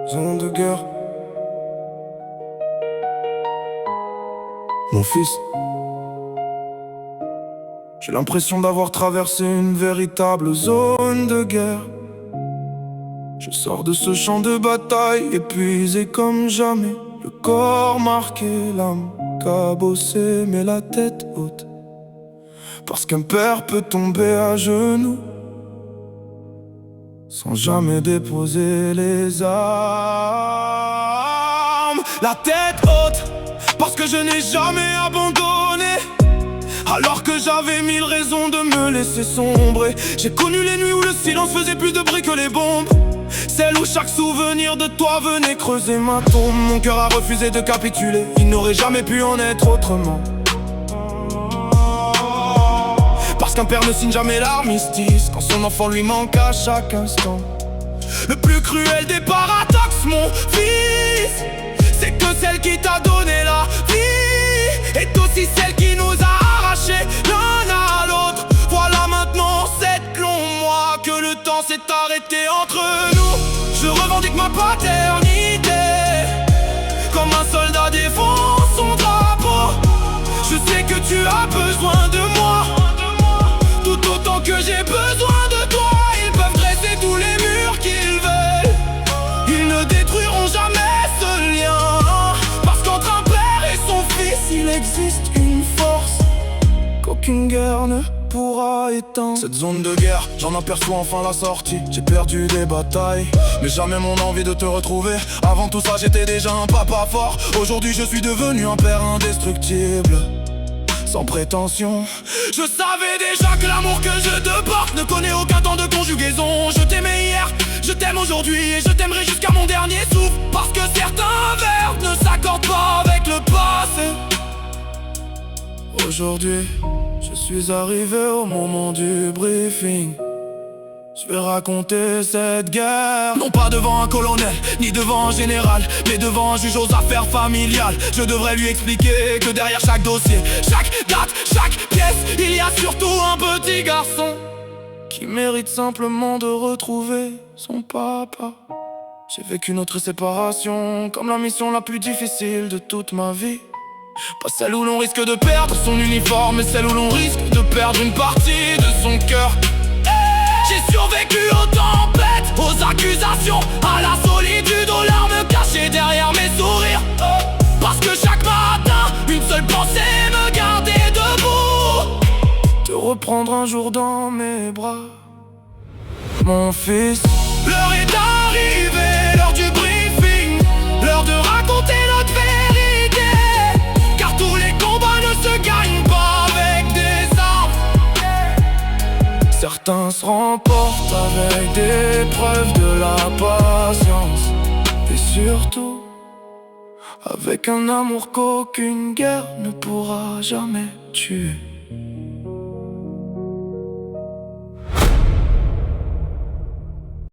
Zone de guerre. Mon fils, j'ai l'impression d'avoir traversé une véritable zone de guerre. Je sors de ce champ de bataille, épuisé comme jamais. Le corps marqué, l'âme cabossée, mais la tête haute. Parce qu'un père peut tomber à genoux sans jamais déposer les armes. La tête haute, parce que je n'ai jamais abandonné. Alors que j'avais mille raisons de me laisser sombrer. J'ai connu les nuits où le silence faisait plus de bruit que les bombes. Celles où chaque souvenir de toi venait creuser ma tombe. Mon cœur a refusé de capituler, il n'aurait jamais pu en être autrement. Parce qu'un père ne signe jamais l'armistice quand son enfant lui manque à chaque instant. Le plus cruel des paradoxes, mon fils, c'est que celle qui t'a donné la vie est aussi celle qui nous a arrachés l'un à l'autre. Voilà maintenant 7 longs mois que le temps s'est arrêté entre nous. Je revendique ma paternité comme un soldat défend son drapeau. Je sais que tu as besoin de moi tout autant que j'ai besoin de toi. Ils peuvent dresser tous les murs qu'ils veulent, ils ne détruiront jamais ce lien. Parce qu'entre un père et son fils, il existe une force qu'aucune guerre ne pourra éteindre. Cette zone de guerre, j'en aperçois enfin la sortie. J'ai perdu des batailles, mais jamais mon envie de te retrouver. Avant tout ça, j'étais déjà un papa fort. Aujourd'hui, je suis devenu un père indestructible, sans prétention. Je savais déjà que l'amour que je te porte ne connaît aucun temps de conjugaison. Je t'aimais hier, je t'aime aujourd'hui et je t'aimerai jusqu'à mon dernier souffle. Parce que certains verbes ne s'accordent pas avec le passé. Aujourd'hui, je suis arrivé au moment du briefing. Je vais raconter cette guerre, non pas devant un colonel, ni devant un général, mais devant un juge aux affaires familiales. Je devrais lui expliquer que derrière chaque dossier, chaque date, chaque pièce, il y a surtout un petit garçon qui mérite simplement de retrouver son papa. J'ai vécu notre séparation comme la mission la plus difficile de toute ma vie. Pas celle où l'on risque de perdre son uniforme, mais celle où l'on risque de perdre une partie de son cœur. J'ai survécu aux tempêtes, aux accusations, à la solitude, aux larmes cachées derrière mes sourires. Parce que chaque matin, une seule pensée me gardait debout: te reprendre un jour dans mes bras, mon fils. L'heure est arrivée, l'heure du briefing, l'heure de raconter notre vérité. Car tous les combats ne se gagnent pas avec des armes. Certains se remportent avec des preuves de la patience, et surtout avec un amour qu'aucune guerre ne pourra jamais tuer.